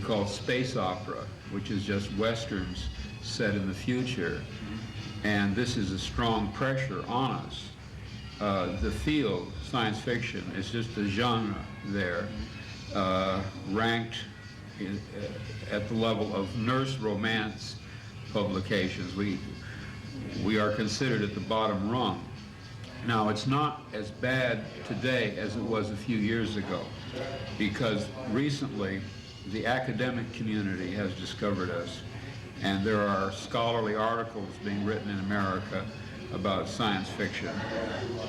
called space opera, which is just westerns set in the future. And this is a strong pressure on us. The field, science fiction, is just a genre there, ranked at the level of nurse romance publications. We are considered at the bottom rung. Now, it's not as bad today as it was a few years ago, because recently the academic community has discovered us, and there are scholarly articles being written in America about science fiction,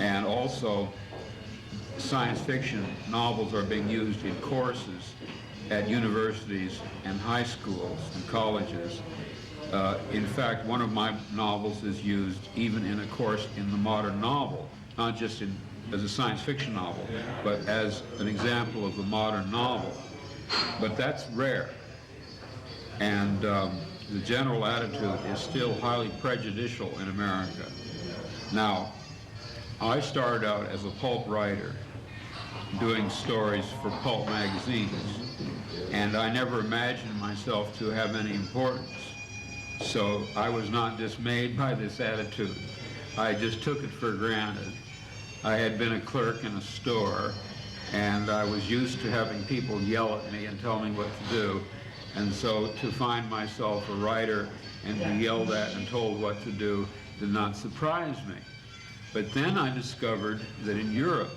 and also science fiction novels are being used in courses at universities and high schools and colleges. In fact, one of my novels is used even in a course in the modern novel, not just as a science fiction novel, but as an example of the modern novel. But that's rare. And the general attitude is still highly prejudicial in America. Now, I started out as a pulp writer, doing stories for pulp magazines, and I never imagined myself to have any importance. So I was not dismayed by this attitude. I just took it for granted. I had been a clerk in a store, and I was used to having people yell at me and tell me what to do. And so to find myself a writer and be yelled at and told what to do did not surprise me. But then I discovered that in Europe,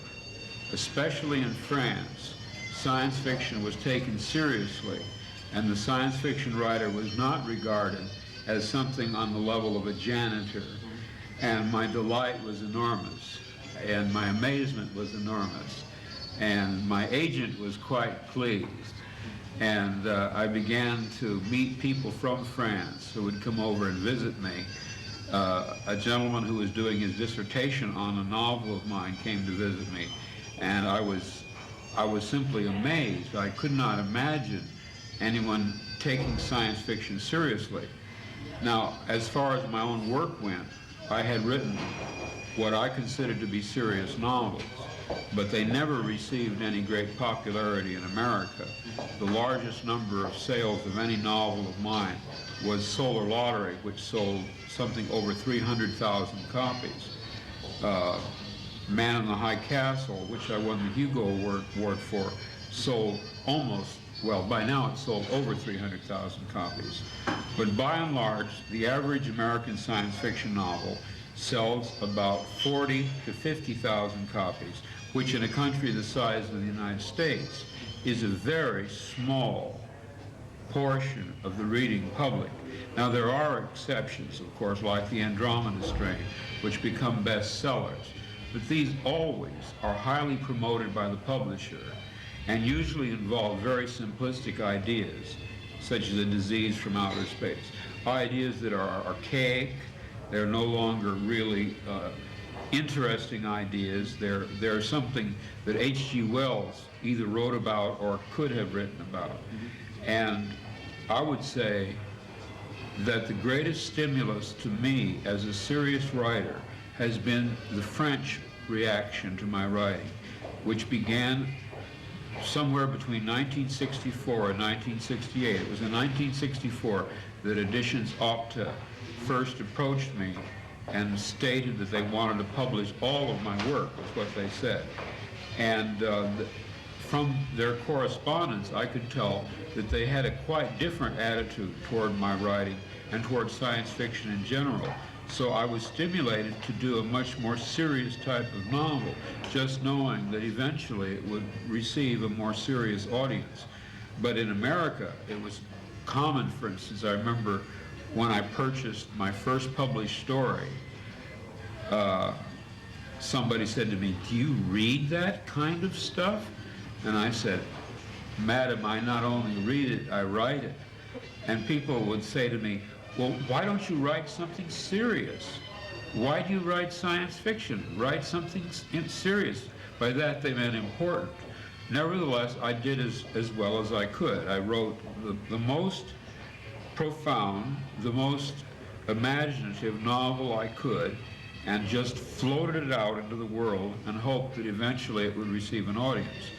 especially in France, science fiction was taken seriously, and the science fiction writer was not regarded as something on the level of a janitor. And my delight was enormous, and my amazement was enormous, and my agent was quite pleased. And I began to meet people from France who would come over and visit me. A gentleman who was doing his dissertation on a novel of mine came to visit me, and I was simply amazed. I could not imagine anyone taking science fiction seriously. Now, as far as my own work went, I had written what I considered to be serious novels, but they never received any great popularity in America. The largest number of sales of any novel of mine was Solar Lottery, which sold something over 300,000 copies. Man in the High Castle, which I won the Hugo Award for, sold almost, well, by now it sold over 300,000 copies. But by and large, the average American science fiction novel sells about 40 to 50,000 copies, which in a country the size of the United States is a very small portion of the reading public. Now, there are exceptions, of course, like the Andromeda strain, which become bestsellers, but these always are highly promoted by the publisher and usually involve very simplistic ideas, such as a disease from outer space. Ideas that are archaic, they're no longer really interesting ideas. They're something that H.G. Wells either wrote about or could have written about. And I would say that the greatest stimulus to me as a serious writer has been the French reaction to my writing, which began somewhere between 1964 and 1968. It was in 1964 that Editions Opta first approached me and stated that they wanted to publish all of my work, was what they said. And from their correspondence, I could tell that they had a quite different attitude toward my writing and toward science fiction in general. So I was stimulated to do a much more serious type of novel, just knowing that eventually it would receive a more serious audience. But in America, it was common. For instance, I remember when I purchased my first published story, somebody said to me, "Do you read that kind of stuff?" And I said, "Madam, I not only read it, I write it." And people would say to me, "Well, why don't you write something serious? Why do you write science fiction? Write something serious." By that they meant important. Nevertheless, I did as well as I could. I wrote the most profound, the most imaginative novel I could, and just floated it out into the world and hoped that eventually it would receive an audience.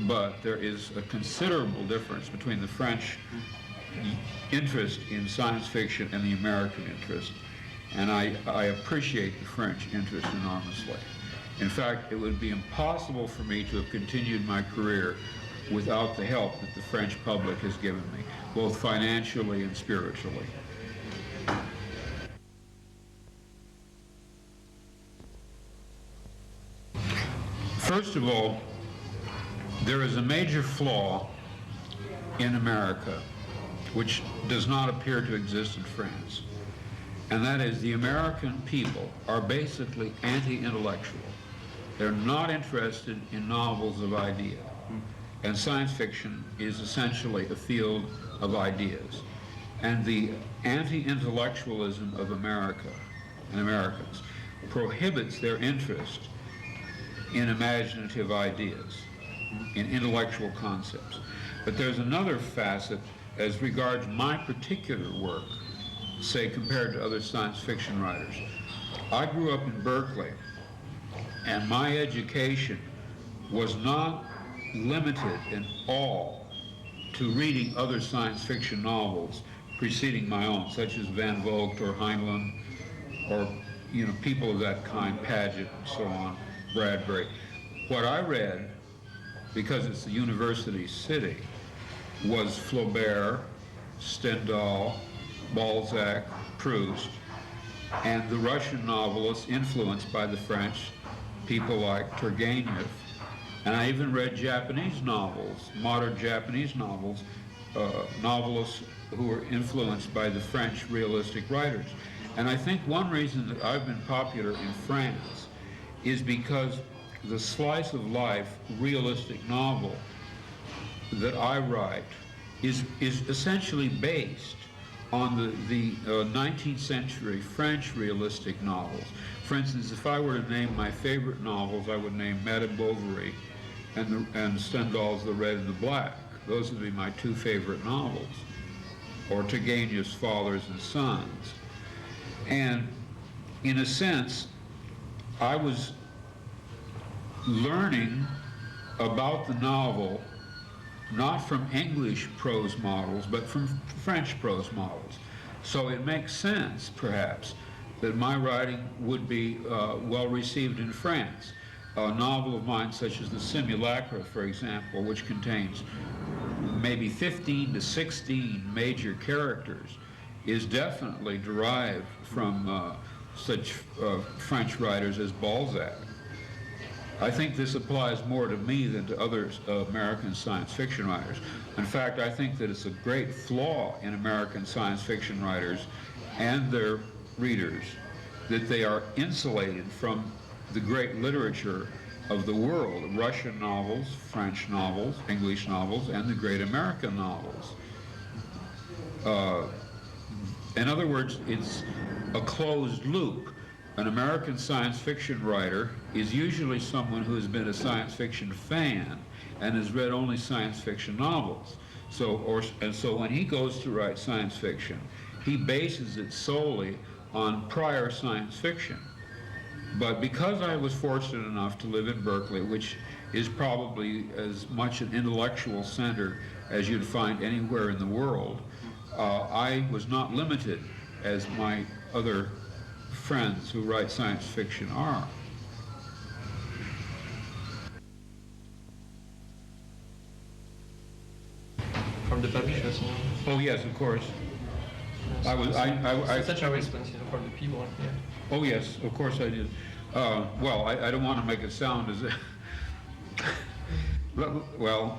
but there is a considerable difference between the French interest in science fiction and the American interest, and I appreciate the French interest enormously. In fact, it would be impossible for me to have continued my career without the help that the French public has given me, both financially and spiritually. First of all, there is a major flaw in America which does not appear to exist in France, and that is the American people are basically anti-intellectual. They're not interested in novels of idea, and science fiction is essentially a field of ideas. And the anti-intellectualism of America and Americans prohibits their interest in imaginative ideas, in intellectual concepts. But there's another facet as regards my particular work, say compared to other science fiction writers. I grew up in Berkeley, and my education was not limited in all to reading other science fiction novels preceding my own, such as Van Vogt or Heinlein, or people of that kind, Paget and so on, Bradbury. What I read, because it's a university city, was Flaubert, Stendhal, Balzac, Proust, and the Russian novelists influenced by the French, people like Turgenev. And I even read Japanese novels, modern Japanese novels, novelists who were influenced by the French realistic writers. And I think one reason that I've been popular in France is because the slice of life realistic novel that I write is essentially based on the 19th century French realistic novels. For instance, if I were to name my favorite novels, I would name Madame Bovary and Stendhal's The Red and the Black. Those would be my two favorite novels. Or Turgenev's Fathers and Sons. And in a sense, I was learning about the novel not from English prose models, but from French prose models. So it makes sense, perhaps, that my writing would be well received in France. A novel of mine such as The Simulacra, for example, which contains maybe 15 to 16 major characters, is definitely derived from such French writers as Balzac. I think this applies more to me than to other American science fiction writers. In fact, I think that it's a great flaw in American science fiction writers and their readers that they are insulated from the great literature of the world, Russian novels, French novels, English novels, and the great American novels. In other words, it's a closed loop. An American science fiction writer is usually someone who has been a science fiction fan and has read only science fiction novels. So when he goes to write science fiction, he bases it solely on prior science fiction. But because I was fortunate enough to live in Berkeley, which is probably as much an intellectual center as you'd find anywhere in the world, I was not limited as my other friends who write science fiction are. From the publishers, Oh yes, of course. I such a response, for the people. Yeah. Oh yes, of course I did. Well, I don't want to make it sound as if. Well,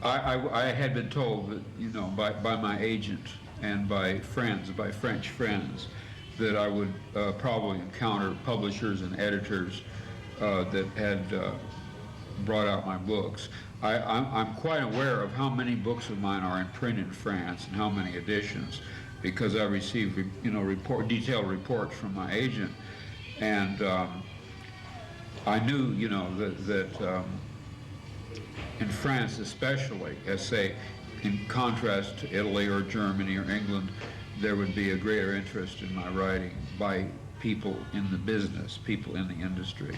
I had been told that by my agent and by friends, by French friends, that I would probably encounter publishers and editors that had brought out my books. I'm quite aware of how many books of mine are in print in France and how many editions, because I receive detailed reports from my agent, and I knew that in France especially, as say in contrast to Italy or Germany or England, there would be a greater interest in my writing by people in the business, people in the industry,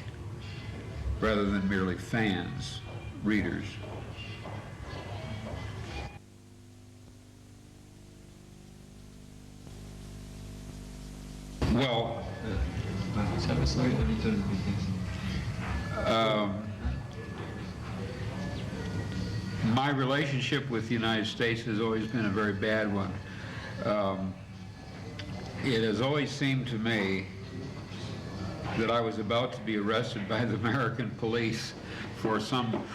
rather than merely fans, readers. Well, my relationship with the United States has always been a very bad one. It has always seemed to me that I was about to be arrested by the American police for some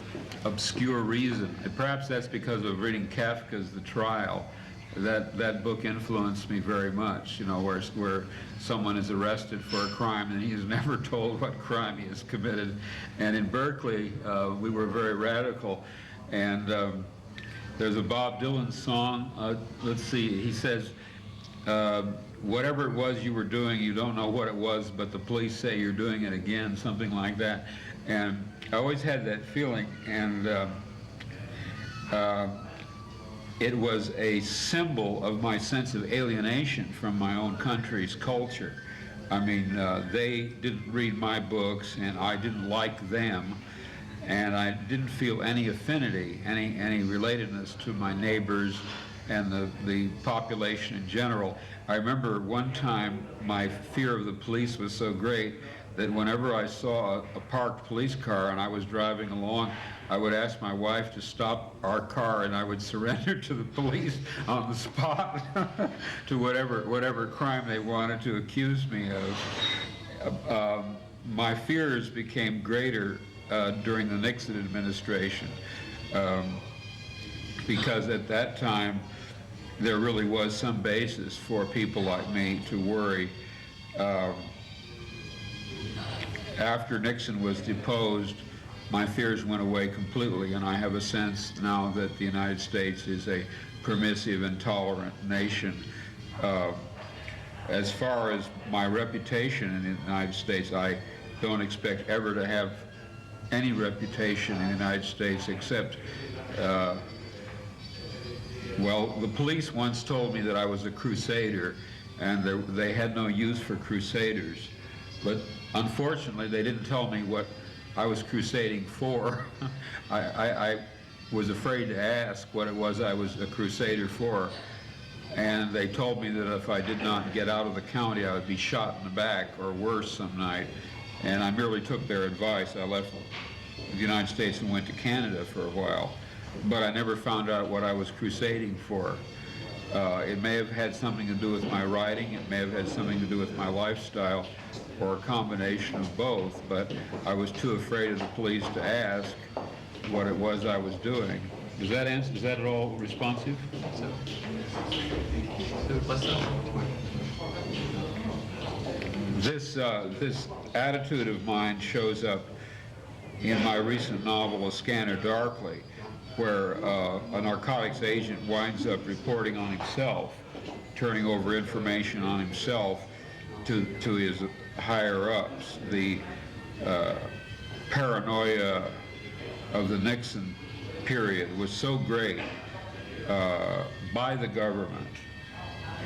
obscure reason. And perhaps that's because of reading Kafka's The Trial. That book influenced me very much, you know, where someone is arrested for a crime and he is never told what crime he has committed. And in Berkeley, we were very radical. And there's a Bob Dylan song, let's see, he says, whatever it was you were doing, you don't know what it was, but the police say you're doing it again, something like that. And I always had that feeling, and it was a symbol of my sense of alienation from my own country's culture. I mean, they didn't read my books, and I didn't like them, and I didn't feel any affinity, any relatedness to my neighbors and the population in general. I remember one time my fear of the police was so great that whenever I saw a parked police car and I was driving along, I would ask my wife to stop our car and I would surrender to the police on the spot to whatever crime they wanted to accuse me of. My fears became greater during the Nixon administration because at that time there really was some basis for people like me to worry. After Nixon was deposed, my fears went away completely, and I have a sense now that the United States is a permissive and tolerant nation. As far as my reputation in the United States, I don't expect ever to have any reputation in the United States except, well, the police once told me that I was a crusader, and they had no use for crusaders. But unfortunately, they didn't tell me what I was crusading for. I was afraid to ask what it was I was a crusader for. And they told me that if I did not get out of the county, I would be shot in the back or worse some night. And I merely took their advice. I left the United States and went to Canada for a while. But I never found out what I was crusading for. It may have had something to do with my writing, it may have had something to do with my lifestyle, or a combination of both, but I was too afraid of the police to ask what it was I was doing. Does that answer, is that at all responsive? This attitude of mine shows up in my recent novel, A Scanner Darkly, where a narcotics agent winds up reporting on himself, turning over information on himself to his higher-ups. The paranoia of the Nixon period was so great by the government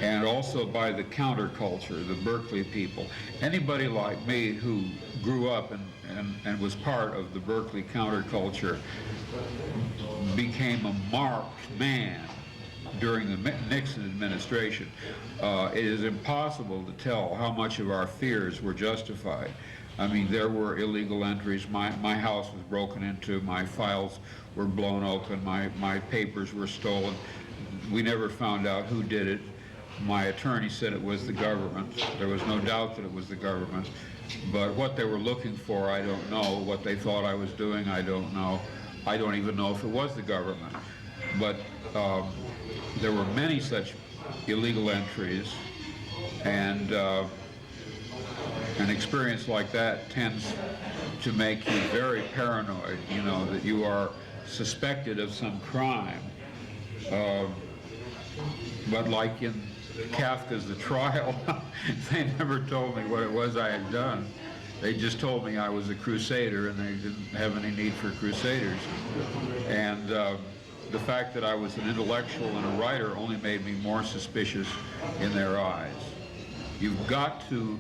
and also by the counterculture, the Berkeley people. Anybody like me who grew up and was part of the Berkeley counterculture became a marked man during the Nixon administration. It is impossible to tell how much of our fears were justified. I mean, there were illegal entries. My house was broken into, my files were blown open, my papers were stolen. We never found out who did it. My attorney said it was the government. There was no doubt that it was the government. But what they were looking for, I don't know. What they thought I was doing, I don't know. I don't even know if it was the government. But there were many such illegal entries, and an experience like that tends to make you very paranoid, you know, that you are suspected of some crime. But like in Kafka's The Trial, they never told me what it was I had done. They just told me I was a crusader, and they didn't have any need for crusaders. And the fact that I was an intellectual and a writer only made me more suspicious in their eyes. You've got to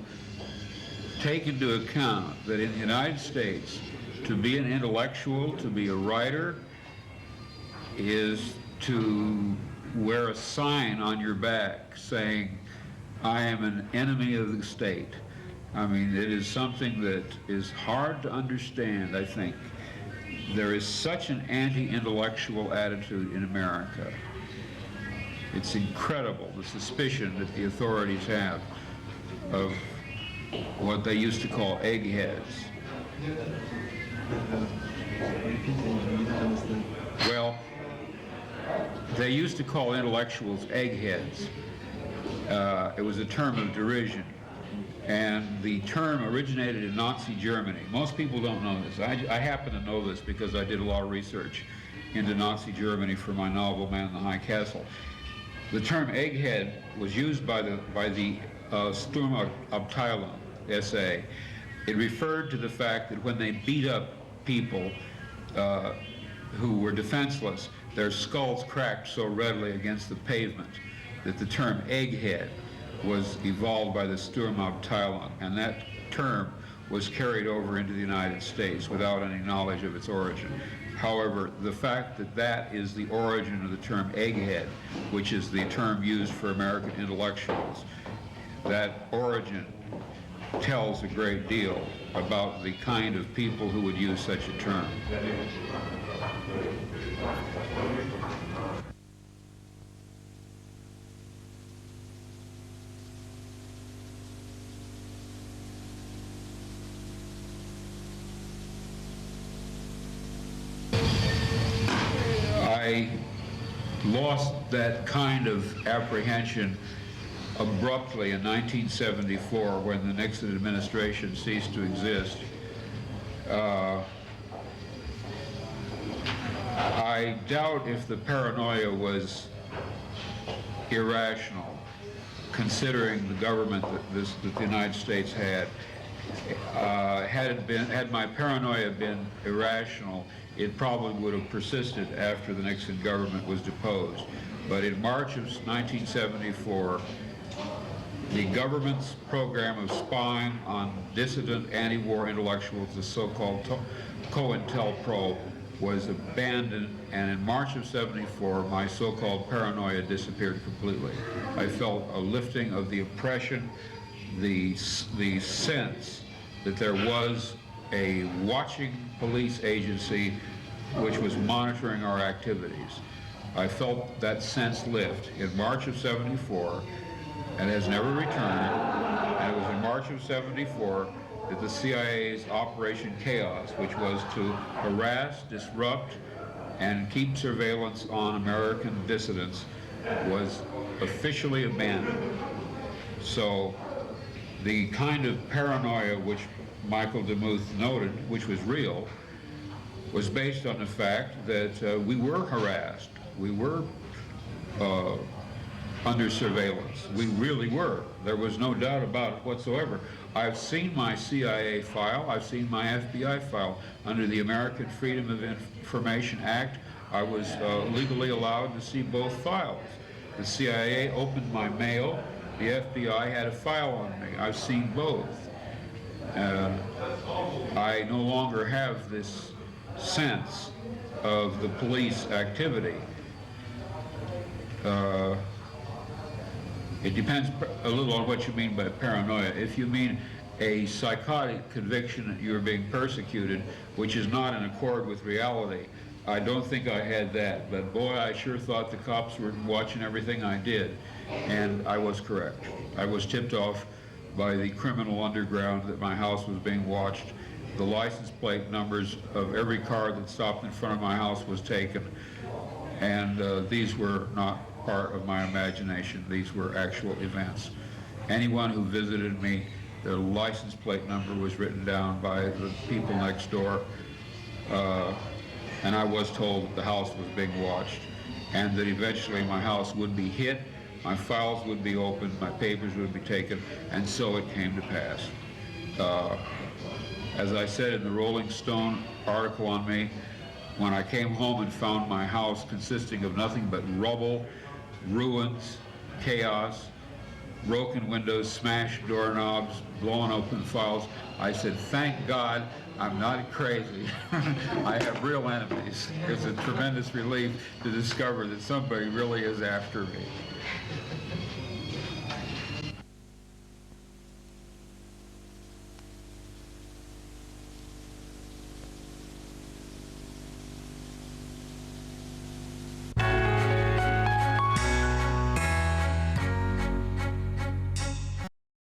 take into account that in the United States, to be an intellectual, to be a writer, is to wear a sign on your back saying, I am an enemy of the state. I mean, it is something that is hard to understand, I think. There is such an anti-intellectual attitude in America. It's incredible, the suspicion that the authorities have of what they used to call eggheads. Well, they used to call intellectuals eggheads. It was a term of derision. And the term originated in Nazi Germany. Most people don't know this. I happen to know this because I did a lot of research into Nazi Germany for my novel, Man in the High Castle. The term egghead was used by the Sturmabteilung, SA. It referred to the fact that when they beat up people who were defenseless, their skulls cracked so readily against the pavement that the term egghead was evolved by the Sturmabteilung, and that term was carried over into the United States without any knowledge of its origin. However, the fact that that is the origin of the term egghead, which is the term used for American intellectuals, that origin tells a great deal about the kind of people who would use such a term. I lost that kind of apprehension abruptly in 1974 when the Nixon administration ceased to exist. I doubt if the paranoia was irrational, considering the government that the United States had. Had my paranoia been irrational, it probably would have persisted after the Nixon government was deposed. But in March of 1974, the government's program of spying on dissident anti-war intellectuals, the so-called COINTELPRO, was abandoned, and in March of '74, my so-called paranoia disappeared completely. I felt a lifting of the oppression, the sense that there was a watching police agency which was monitoring our activities. I felt that sense lift in March of '74, and has never returned. And it was in March of '74 that the CIA's Operation Chaos, which was to harass, disrupt, and keep surveillance on American dissidents, was officially abandoned. So the kind of paranoia which Michael DeMuth noted, which was real, was based on the fact that we were harassed. We were under surveillance. We really were. There was no doubt about it whatsoever. I've seen my CIA file. I've seen my FBI file. Under the American Freedom of Information Act, I was legally allowed to see both files. The CIA opened my mail. The FBI had a file on me. I've seen both. I no longer have this sense of the police activity. It depends a little on what you mean by paranoia. If you mean a psychotic conviction that you're being persecuted, which is not in accord with reality, I don't think I had that. But boy, I sure thought the cops were watching everything I did. And I was correct. I was tipped off by the criminal underground that my house was being watched. The license plate numbers of every car that stopped in front of my house was taken. And these were not part of my imagination. These were actual events. Anyone who visited me, their license plate number was written down by the people next door. And I was told that the house was being watched, and that eventually my house would be hit, my files would be opened, my papers would be taken, and so it came to pass. As I said in the Rolling Stone article on me, when I came home and found my house consisting of nothing but rubble, ruins, chaos, broken windows, smashed doorknobs, blown open files, I said, thank God I'm not crazy. I have real enemies. It's a tremendous relief to discover that somebody really is after me.